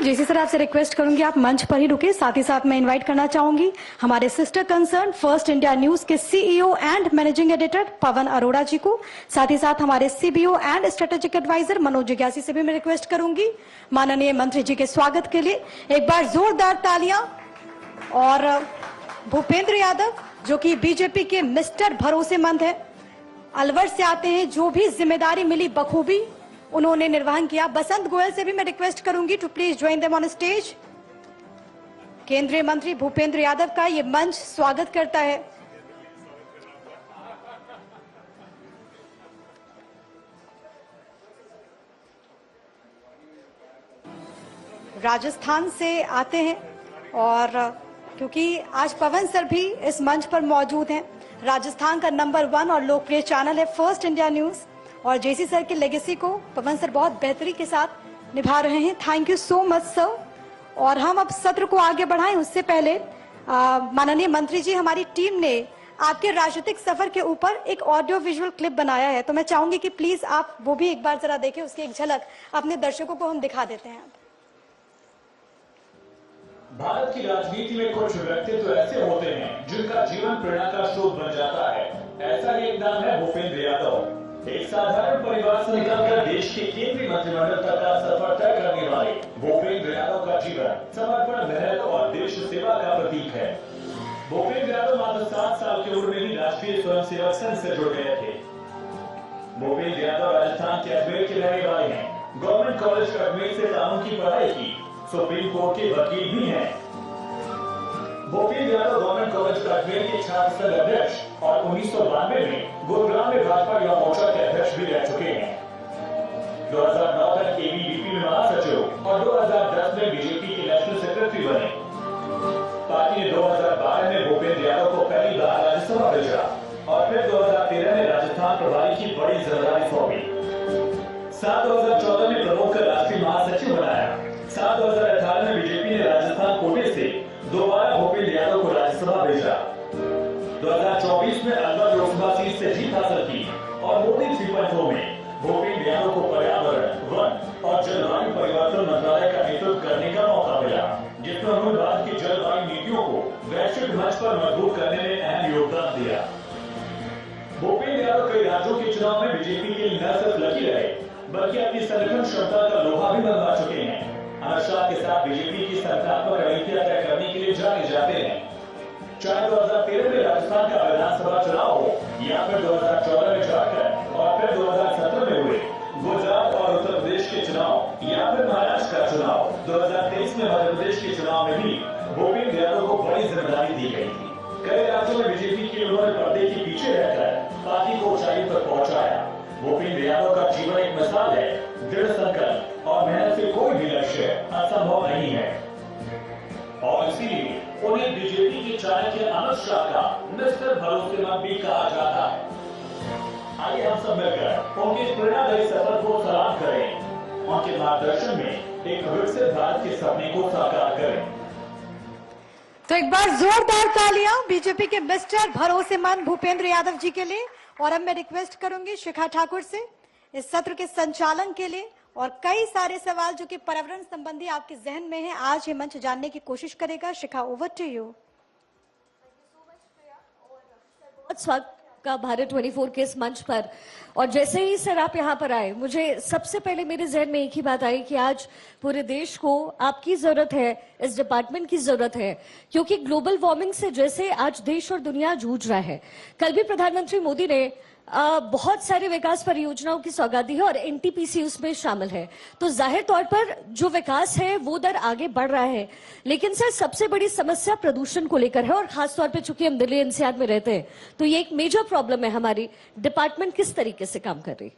जेसी sir, आपसे request करूंगी आप मंच पर ही रुके। साथ ही साथ मैं इनवाइट करना चाहूंगी हमारे sister concern first India news के CEO and managing editor Pawan Arora ji को। साथ ही साथ हमारे CBO and strategic advisor Manoj जिज्ञासी से भी मैं रिक्वेस्ट करूंगी माननीय मंत्री जी के स्वागत के लिए एक बार जोरदार तालियां। और भूपेंद्र यादव जो कि बीजेपी के मिस्टर भरोसेमंद है, अलवर से आते हैं, जो भी जिम्मेदारी मिली बखूबी उन्होंने निर्वहन किया। बसंत गोयल से भी मैं रिक्वेस्ट करूंगी to please join them on stage. केंद्रीय मंत्री भूपेंद्र यादव का ये मंच स्वागत करता है। राजस्थान से आते हैं और क्योंकि आज पवन सर भी इस मंच पर मौजूद हैं, राजस्थान का नंबर 1 और लोकप्रिय चैनल है फर्स्ट इंडिया न्यूज, और जेसी सर की लेगेसी को पवन सर बहुत बेहतरी के साथ निभा रहे हैं। Thank you so much sir. और हम अब सत्र को आगे बढ़ाएं उससे पहले माननीय मंत्री जी, हमारी टीम ने आपके राजनीतिक सफर के ऊपर एक ऑडियो विजुअल क्लिप बनाया है, तो मैं चाहूंगी कि प्लीज आप वो भी एक बार जरा देखें, उसकी एक झलक अपने दर्शकों को हम दिखा देते हैं। भारत की राजनीति में कुछ व्यक्तित्व ऐसे होते हैं जिनका जीवन प्रेरणा का स्रोत बन जाता है। ऐसा ही एक नाम है भूपेंद्र यादव। एक साधारण परिवार से निकलकर देश के केंद्रीय मंत्रिमंडल तक का सफर तय करने वाले भूपेंद्र यादव का जीवन समर्पण, मेहनत और देश सेवा का प्रतीक है। भूपेंद्र यादव मात्र 7 साल की उम्र में ही राष्ट्रीय स्वयंसेवक संघ से जुड़ गए थे। भूपेंद्र यादव राजस्थान के अजमेर के रहने वाले हैं। गवर्नमेंट कॉलेज अजमेर से कानून की पढ़ाई की, सुप्रीम कोर्ट के वकील भी हैं। भूपेंद्र यादव गवर्नमेंट कॉलेज अजमेर के छात्र संघ अध्यक्ष और 1992 में गुरुग्राम में भाजपा युवा मोर्चा के अध्यक्ष भी रह चुके हैं। 2009 तक एबीवीपी में महासचिव और 2010 में बीजेपी के नेशनल सेक्रेटरी बने। पार्टी ने 2012 में भूपेंद्र यादव को पहली बार राज्यसभा भेजा और फिर 2013 में राजस्थान प्रभारी की बड़ी जिम्मेदारी सौंपी। 2014 में प्रमुख का राष्ट्रीय महासचिव बनाया। 2018 में बीजेपी ने राजस्थान कोटे से दोबारा भूपेंद्र यादव को राज्यसभा भेजा। 2024 में अलवर लोकसभा सीट से जीत हासिल की और मोदी 3.0 में भूपेंद्र यादव को पर्यावरण, वन और जलवायु परिवर्तन मंत्रालय का नेतृत्व करने का मौका मिला, जिसमें उन्होंने भारत की जलवायु नीतियों को वैश्विक मंच पर मजबूत करने में अहम योगदान दिया। भूपेंद्र यादव कई राज्यों के चुनाव में बीजेपी के लिए न सिर्फ लकी रहे बल्कि अपनी संगठन क्षमता का लोहा भी बनवा चुके हैं। अमित शाह के साथ बीजेपी की संगठनात्मक रणनीतियां तय करने के लिए जाने जाते हैं। चाहे 2013 में राजस्थान का विधानसभा चुनाव हो या फिर 2014 में झारखंड और फिर 2017 में हुए गुजरात और उत्तर प्रदेश के चुनाव या फिर महाराष्ट्र का चुनाव, 2023 में मध्य प्रदेश के चुनाव में भी भूपेंद्र यादव को बड़ी जिम्मेदारी दी गई थी। कई राज्यों में बीजेपी के उन्होंने पर्दे के पीछे रहकर पार्टी को ऊंचाई पर पहुंचाया। भूपेंद्र यादव का जीवन एक मिसाल है, दृढ़ संकल्प और मेहनत से कोई भी लक्ष्य असंभव नहीं है, और इसीलिए उन्हें बीजेपी के चाणक्य अमित शाह का मिस्टर भरोसेमंद भी कहा जाता है। आइए हम सब मिलकर उनके प्रेरणादायी सफर को सलाम करें, उनके मार्गदर्शन में एक विकसित भारत के सपने को साकार करें। तो एक बार जोरदार तालियां बीजेपी के मिस्टर भरोसेमंद भूपेंद्र यादव जी के लिए। और अब मैं रिक्वेस्ट करूंगी शिखा ठाकुर से इस सत्र के संचालन के लिए, और कई सारे सवाल जो कि पर्यावरण संबंधी आपके जहन में है, आज ये मंच जानने की कोशिश करेगा। शिखा, ओवर टू यू। बहुत स्वागत का भारत 24 के इस मंच पर। और जैसे ही सर आप यहाँ पर आए, मुझे सबसे पहले मेरे जहन में एक ही बात आई कि आज पूरे देश को आपकी जरूरत है, इस डिपार्टमेंट की जरूरत है, क्योंकि ग्लोबल वार्मिंग से जैसे आज देश और दुनिया जूझ रहा है। कल भी प्रधानमंत्री मोदी ने बहुत सारे विकास परियोजनाओं की सौगात दी है और एनटीपीसी उसमें शामिल है, तो जाहिर तौर पर जो विकास है वो दर आगे बढ़ रहा है। लेकिन सर सबसे बड़ी समस्या प्रदूषण को लेकर है, और खासतौर पे चूंकि हम दिल्ली एनसीआर में रहते हैं तो ये एक मेजर प्रॉब्लम है। हमारी डिपार्टमेंट किस तरीके से काम कर रही?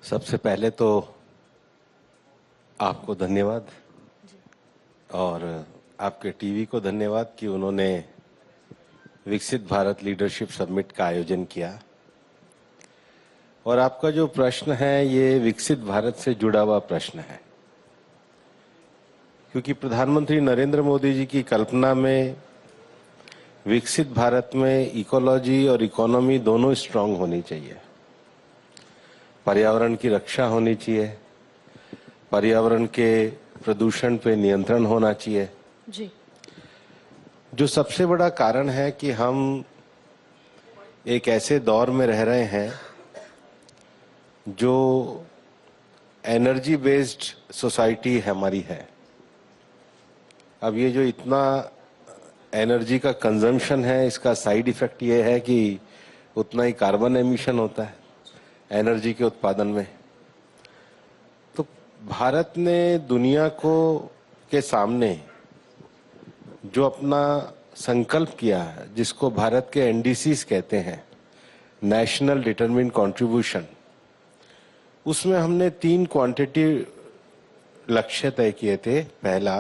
सबसे पहले तो आपको धन्यवाद और आपके टीवी को धन्यवाद कि उन्होंने विकसित भारत लीडरशिप समिट का आयोजन किया। और आपका जो प्रश्न है ये विकसित भारत से जुड़ा हुआ प्रश्न है, क्योंकि प्रधानमंत्री नरेंद्र मोदी जी की कल्पना में विकसित भारत में इकोलॉजी और इकोनॉमी दोनों स्ट्रांग होनी चाहिए। पर्यावरण की रक्षा होनी चाहिए, पर्यावरण के प्रदूषण पे नियंत्रण होना चाहिए। जी जो सबसे बड़ा कारण है कि हम एक ऐसे दौर में रह रहे हैं जो एनर्जी बेस्ड सोसाइटी हमारी है। अब ये जो इतना एनर्जी का कंजम्पशन है, इसका साइड इफेक्ट ये है कि उतना ही कार्बन एमिशन होता है एनर्जी के उत्पादन में। तो भारत ने दुनिया को के सामने जो अपना संकल्प किया है, जिसको भारत के एनडीसीज कहते हैं, नेशनल डिटरमिन्ड कंट्रीब्यूशन, उसमें हमने 3 क्वांटिटी लक्ष्य तय किए थे। पहला,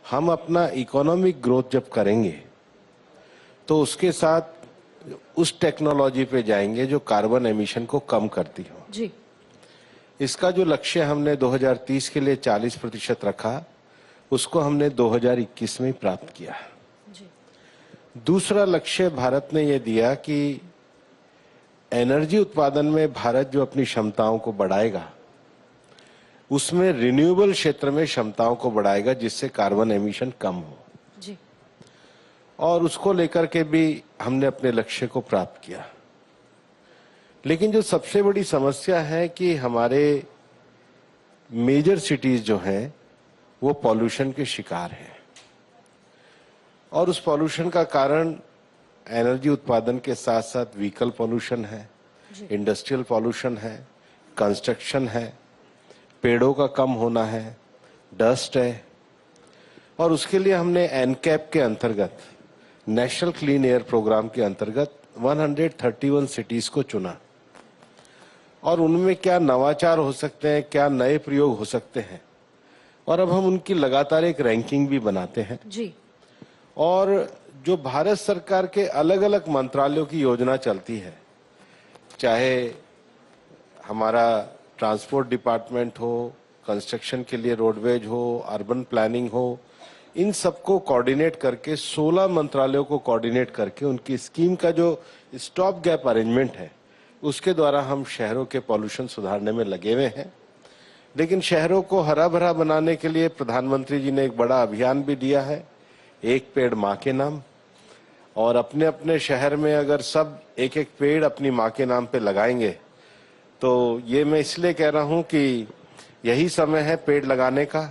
हम अपना इकोनॉमिक ग्रोथ जब करेंगे तो उसके साथ उस टेक्नोलॉजी पे जाएंगे जो कार्बन एमिशन को कम करती हो। जी इसका जो लक्ष्य हमने 2030 के लिए 40% रखा, उसको हमने 2021 में ही प्राप्त किया। जी दूसरा लक्ष्य भारत ने ये दिया कि एनर्जी उत्पादन में भारत जो अपनी क्षमताओं को बढ़ाएगा, उसमें रिन्यूएबल क्षेत्र में क्षमताओं को बढ़ाएगा जिससे कार्बन एमिशन कम हो। जी और उसको लेकर के भी हमने अपने लक्ष्य को प्राप्त किया। लेकिन जो सबसे बड़ी समस्या है कि हमारे मेजर सिटीज जो हैं वो पॉल्यूशन के शिकार हैं, और उस पॉल्यूशन का कारण एनर्जी उत्पादन के साथ साथ व्हीकल पॉल्यूशन है, इंडस्ट्रियल पॉल्यूशन है, कंस्ट्रक्शन है, पेड़ों का कम होना है, डस्ट है। और उसके लिए हमने एनकैप के अंतर्गत, नेशनल क्लीन एयर प्रोग्राम के अंतर्गत 131 सिटीज को चुना, और उनमें क्या नवाचार हो सकते हैं, क्या नए प्रयोग हो सकते हैं, और अब हम उनकी लगातार एक रैंकिंग भी बनाते हैं। जी और जो भारत सरकार के अलग अलग मंत्रालयों की योजना चलती है, चाहे हमारा ट्रांसपोर्ट डिपार्टमेंट हो, कंस्ट्रक्शन के लिए रोडवेज हो, अर्बन प्लानिंग हो, इन सबको कोऑर्डिनेट करके 16 मंत्रालयों को कोऑर्डिनेट करके उनकी स्कीम का जो स्टॉप गैप अरेंजमेंट है, उसके द्वारा हम शहरों के पॉल्यूशन सुधारने में लगे हुए हैं। लेकिन शहरों को हरा भरा बनाने के लिए प्रधानमंत्री जी ने एक बड़ा अभियान भी दिया है, एक पेड़ माँ के नाम। और अपने अपने शहर में अगर सब एक एक पेड़ अपनी माँ के नाम पे लगाएंगे, तो ये मैं इसलिए कह रहा हूँ कि यही समय है पेड़ लगाने का।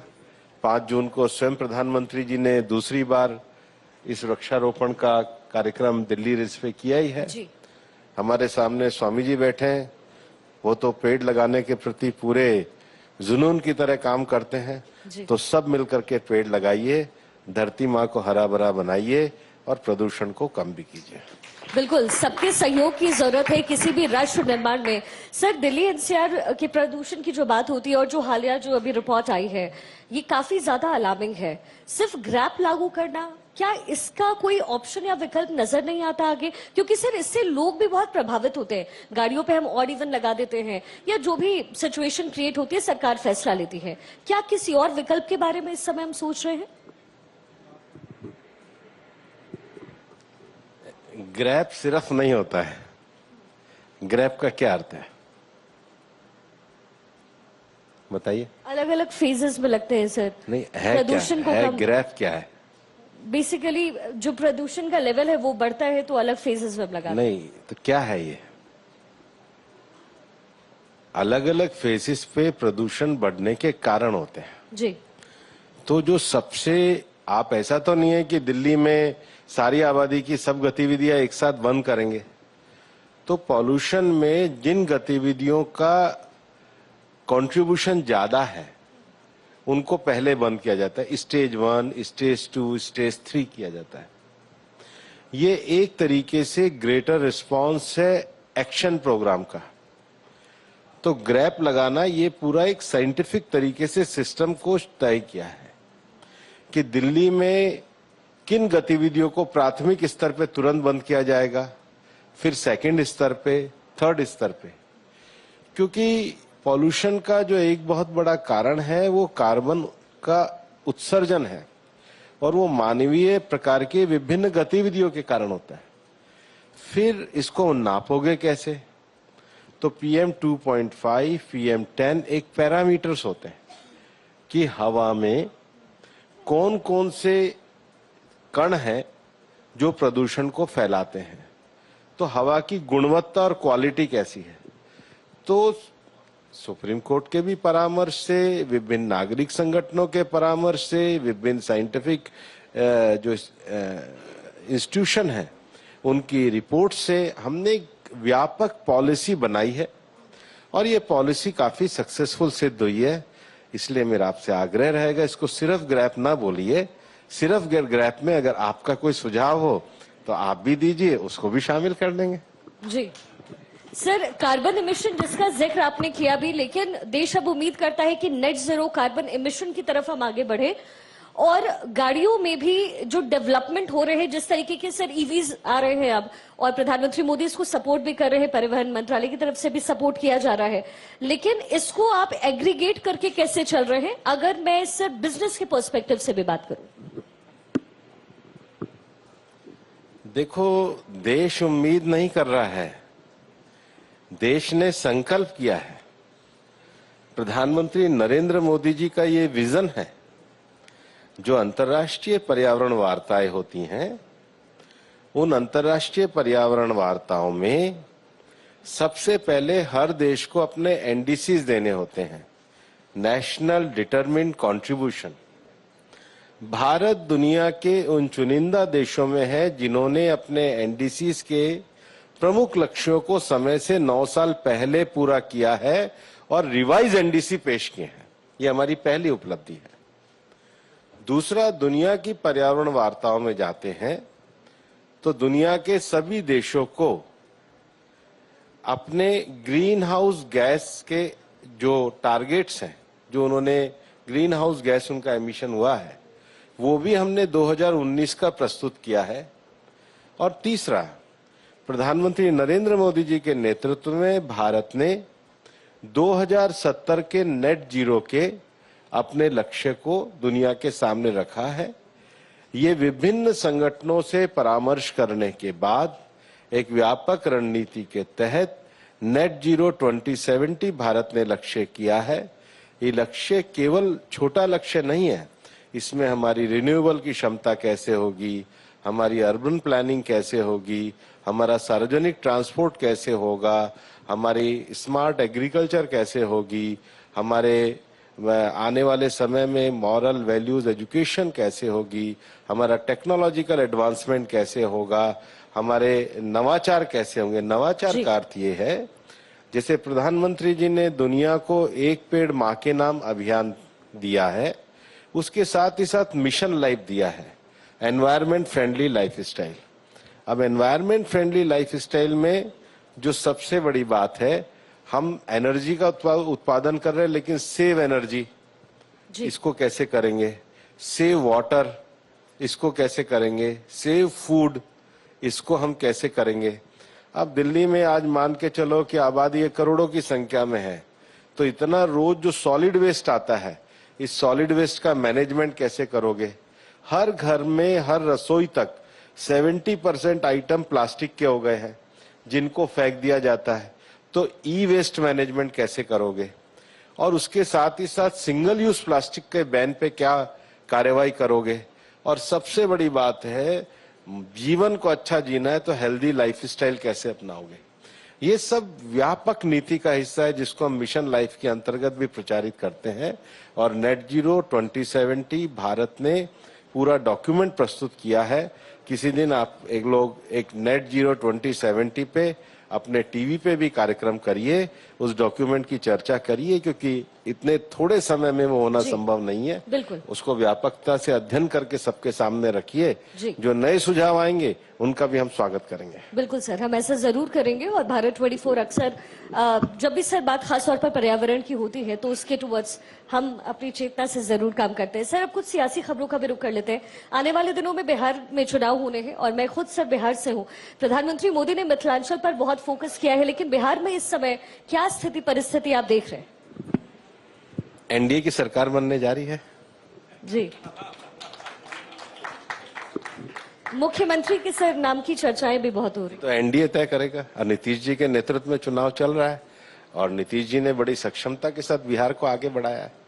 5 जून को स्वयं प्रधानमंत्री जी ने दूसरी बार इस वृक्षारोपण का कार्यक्रम दिल्ली रिज पे किया ही है। जी हमारे सामने स्वामी जी बैठे हैं, वो तो पेड़ लगाने के प्रति पूरे जुनून की तरह काम करते हैं। तो सब मिलकर के पेड़ लगाइए, धरती माँ को हरा भरा बनाइए और प्रदूषण को कम भी कीजिए। बिल्कुल, सबके सहयोग की जरूरत है किसी भी राष्ट्र निर्माण में। सर, दिल्ली एनसीआर के प्रदूषण की जो बात होती है और जो हालिया जो अभी रिपोर्ट आई है, ये काफी ज्यादा अलार्मिंग है। सिर्फ ग्रैप लागू करना, क्या इसका कोई ऑप्शन या विकल्प नजर नहीं आता आगे? क्योंकि सर इससे लोग भी बहुत प्रभावित होते हैं। गाड़ियों पे हम ऑड इवन लगा देते हैं, या जो भी सिचुएशन क्रिएट होती है सरकार फैसला लेती है। क्या किसी और विकल्प के बारे में इस समय हम सोच रहे हैं? ग्रैप सिर्फ नहीं होता है। ग्रैप का क्या अर्थ है बताइए? अलग अलग फेजेस में लगते हैं सर। नहीं है, प्रदूषण को क्या है? कम, ग्रैप क्या है? बेसिकली जो प्रदूषण का लेवल है वो बढ़ता है तो अलग फेजेस में लगा। नहीं तो क्या है ये? अलग अलग फेजेस पे प्रदूषण बढ़ने के कारण होते हैं। जी तो जो सबसे, आप ऐसा तो नहीं है कि दिल्ली में सारी आबादी की सब गतिविधियां एक साथ बंद करेंगे। तो पॉल्यूशन में जिन गतिविधियों का कंट्रीब्यूशन ज्यादा है उनको पहले बंद किया जाता है। स्टेज 1, स्टेज 2, स्टेज 3 किया जाता है। ये एक तरीके से ग्रेटर रिस्पांस है एक्शन प्रोग्राम का। तो ग्रैप लगाना ये पूरा एक साइंटिफिक तरीके से सिस्टम को तय किया है कि दिल्ली में किन गतिविधियों को प्राथमिक स्तर पे तुरंत बंद किया जाएगा, फिर सेकंड स्तर पे, थर्ड स्तर पे। क्योंकि पॉल्यूशन का जो एक बहुत बड़ा कारण है वो कार्बन का उत्सर्जन है, और वो मानवीय प्रकार के विभिन्न गतिविधियों के कारण होता है। फिर इसको नापोगे कैसे? तो PM 2.5, PM 10 एक पैरामीटर्स होते हैं कि हवा में कौन कौन से कण हैं जो प्रदूषण को फैलाते हैं, तो हवा की गुणवत्ता और क्वालिटी कैसी है। तो सुप्रीम कोर्ट के भी परामर्श से, विभिन्न नागरिक संगठनों के परामर्श से, विभिन्न साइंटिफिक जो इंस्टीट्यूशन है उनकी रिपोर्ट से हमने एक व्यापक पॉलिसी बनाई है और ये पॉलिसी काफी सक्सेसफुल सिद्ध हुई है। इसलिए मेरा आपसे आग्रह रहेगा, इसको सिर्फ ग्रैप ना बोलिए, सिर्फ ग्रैप में अगर आपका कोई सुझाव हो तो आप भी दीजिए, उसको भी शामिल कर देंगे। जी सर, कार्बन इमिशन जिसका जिक्र आपने किया भी, लेकिन देश अब उम्मीद करता है कि नेट जीरो कार्बन इमिशन की तरफ हम आगे बढ़े और गाड़ियों में भी जो डेवलपमेंट हो रहे हैं, जिस तरीके के सर ईवीज आ रहे हैं अब, और प्रधानमंत्री मोदी इसको सपोर्ट भी कर रहे हैं, परिवहन मंत्रालय की तरफ से भी सपोर्ट किया जा रहा है, लेकिन इसको आप एग्रीगेट करके कैसे चल रहे हैं, अगर मैं सर बिजनेस के पर्सपेक्टिव से भी बात करूं? देखो, देश उम्मीद नहीं कर रहा है, देश ने संकल्प किया है। प्रधानमंत्री नरेंद्र मोदी जी का ये विजन है। जो अंतर्राष्ट्रीय पर्यावरण वार्ताएं होती हैं, उन अंतर्राष्ट्रीय पर्यावरण वार्ताओं में सबसे पहले हर देश को अपने एनडीसीज देने होते हैं, नेशनल डिटरमिन्ड कंट्रीब्यूशन। भारत दुनिया के उन चुनिंदा देशों में है जिन्होंने अपने एनडीसीज के प्रमुख लक्ष्यों को समय से 9 साल पहले पूरा किया है और रिवाइज एनडीसी पेश किए हैं। ये हमारी पहली उपलब्धि है। दूसरा, दुनिया की पर्यावरण वार्ताओं में जाते हैं तो दुनिया के सभी देशों को अपने ग्रीन हाउस गैस के जो टारगेट्स हैं, जो उन्होंने ग्रीन हाउस गैस उनका एमिशन हुआ है, वो भी हमने 2019 का प्रस्तुत किया है। और तीसरा, प्रधानमंत्री नरेंद्र मोदी जी के नेतृत्व में भारत ने 2070 के नेट जीरो के अपने लक्ष्य को दुनिया के सामने रखा है। ये विभिन्न संगठनों से परामर्श करने के बाद एक व्यापक रणनीति के तहत नेट जीरो 2070 भारत ने लक्ष्य किया है। ये लक्ष्य केवल छोटा लक्ष्य नहीं है, इसमें हमारी रिन्यूएबल की क्षमता कैसे होगी, हमारी अर्बन प्लानिंग कैसे होगी, हमारा सार्वजनिक ट्रांसपोर्ट कैसे होगा, हमारी स्मार्ट एग्रीकल्चर कैसे होगी, हमारे आने वाले समय में मॉरल वैल्यूज एजुकेशन कैसे होगी, हमारा टेक्नोलॉजिकल एडवांसमेंट कैसे होगा, हमारे नवाचार कैसे होंगे। नवाचार का अर्थ ये है, जैसे प्रधानमंत्री जी ने दुनिया को एक पेड़ माँ के नाम अभियान दिया है, उसके साथ ही साथ मिशन लाइफ दिया है, एनवायरमेंट फ्रेंडली लाइफस्टाइल। अब एनवायरमेंट फ्रेंडली लाइफस्टाइल में जो सबसे बड़ी बात है, हम एनर्जी का उत्पादन कर रहे हैं, लेकिन सेव एनर्जी इसको कैसे करेंगे, सेव वाटर इसको कैसे करेंगे, सेव फूड इसको हम कैसे करेंगे। अब दिल्ली में आज मान के चलो कि आबादी करोड़ों की संख्या में है, तो इतना रोज जो सॉलिड वेस्ट आता है, इस सॉलिड वेस्ट का मैनेजमेंट कैसे करोगे। हर घर में, हर रसोई तक 70% आइटम प्लास्टिक के हो गए हैं जिनको फेंक दिया जाता है, तो ई वेस्ट मैनेजमेंट कैसे करोगे। और उसके साथ ही साथ सिंगल यूज प्लास्टिक के बैन पे क्या कार्रवाई करोगे। और सबसे बड़ी बात है, जीवन को अच्छा जीना है तो हेल्दी लाइफस्टाइल कैसे अपनाओगे। ये सब व्यापक नीति का हिस्सा है जिसको हम मिशन लाइफ के अंतर्गत भी प्रचारित करते हैं। और नेट जीरो 2070 भारत ने पूरा डॉक्यूमेंट प्रस्तुत किया है। किसी दिन आप एक नेट जीरो 2070 पे अपने टीवी पे भी कार्यक्रम करिए, उस डॉक्यूमेंट की चर्चा करिए, क्योंकि इतने थोड़े समय में वो होना संभव नहीं है। बिल्कुल, उसको व्यापकता से अध्ययन करके सबके सामने रखिए। जो नए सुझाव आएंगे उनका भी हम स्वागत करेंगे। बिल्कुल सर, हम ऐसा जरूर करेंगे। और भारत 24 अक्सर जब भी सर बात खासतौर पर पर्यावरण की होती है तो उसके टुवर्ड्स हम अपनी चेतना से जरूर काम करते हैं। सर, अब कुछ सियासी खबरों का भी रुख कर लेते हैं। आने वाले दिनों में बिहार में चुनाव होने हैं और मैं खुद सर बिहार से हूँ। प्रधानमंत्री मोदी ने मिथिलांचल पर बहुत फोकस किया है, लेकिन बिहार में इस समय क्या स्थिति परिस्थिति आप देख रहे हैं? एनडीए की सरकार बनने जा रही है जी। मुख्यमंत्री के सर नाम की चर्चाएं भी बहुत हो रही। तो एनडीए तय करेगा और नीतीश जी के नेतृत्व में चुनाव चल रहा है। और नीतीश जी ने बड़ी सक्षमता के साथ बिहार को आगे बढ़ाया है।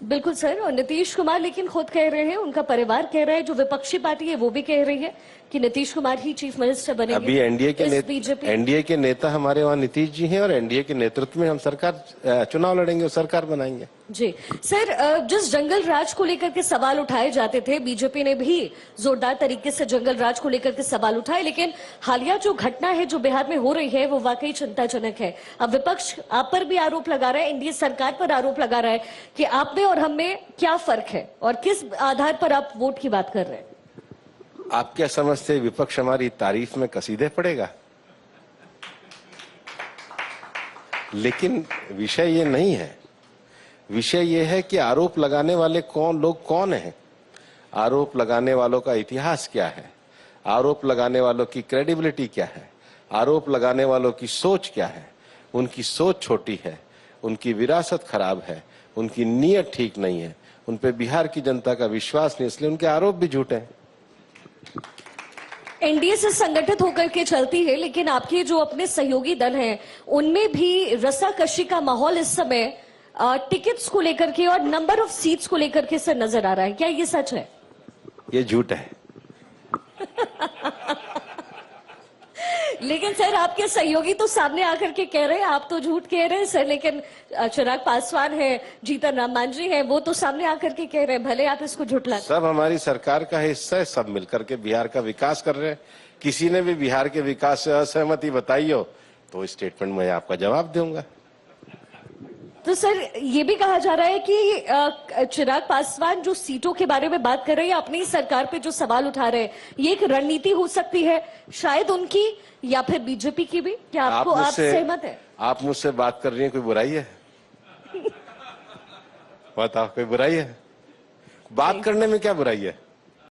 बिल्कुल सर, और नीतीश कुमार लेकिन खुद कह रहे हैं, उनका परिवार कह रहा है, जो विपक्षी पार्टी है वो भी कह रही है कि नीतीश कुमार ही चीफ मिनिस्टर बनेंगे। अभी एनडीए के नेता हमारे वहाँ नीतीश जी हैं और एनडीए के नेतृत्व में हम सरकार चुनाव लड़ेंगे और सरकार बनाएंगे। जी सर, जिस जंगल राज को लेकर के सवाल उठाए जाते थे, बीजेपी ने भी जोरदार तरीके से जंगल राज को लेकर के सवाल उठाए, लेकिन हालिया जो घटना है जो बिहार में हो रही है वो वाकई चिंताजनक है। अब विपक्ष आप पर भी आरोप लगा रहा है, एनडीए सरकार पर आरोप लगा रहा है कि आप में और हम में क्या फर्क है और किस आधार पर आप वोट की बात कर रहे हैं। आप क्या समझते हैं विपक्ष हमारी तारीफ में कसीदे पड़ेगा? लेकिन विषय ये नहीं है। विषय ये है कि आरोप लगाने वाले लोग कौन हैं, आरोप लगाने वालों का इतिहास क्या है, आरोप लगाने वालों की क्रेडिबिलिटी क्या है, आरोप लगाने वालों की सोच क्या है। उनकी सोच छोटी है, उनकी विरासत खराब है, उनकी नीयत ठीक नहीं है, उन पे बिहार की जनता का विश्वास नहीं, इसलिए उनके आरोप भी झूठे हैं। एनडीए से संगठित होकर के चलती है, लेकिन आपके जो अपने सहयोगी दल हैं उनमें भी रस्साकशी का माहौल इस समय टिकट्स को लेकर के और नंबर ऑफ सीट्स को लेकर के सर नजर आ रहा है, क्या ये सच है? ये झूठ है। लेकिन सर आपके सहयोगी तो सामने आकर के कह रहे हैं, आप तो झूठ कह रहे हैं सर, लेकिन चिराग पासवान है, जीतन राम मांझी है, वो तो सामने आकर के कह रहे हैं, भले आप इसको झुठला। सब हमारी सरकार का हिस्सा है, सब मिलकर के बिहार का विकास कर रहे हैं। किसी ने भी बिहार के विकास से असहमति बताई हो तो स्टेटमेंट में आपका जवाब दूंगा। तो सर ये भी कहा जा रहा है कि चिराग पासवान जो सीटों के बारे में बात कर रहे हैं, अपनी सरकार पे जो सवाल उठा रहे हैं, ये एक रणनीति हो सकती है शायद उनकी या फिर बीजेपी की भी। क्या आप सहमत है? आप मुझसे बात कर रही हैं, कोई बुराई है? बताओ, कोई बुराई है? बात करने में क्या बुराई है?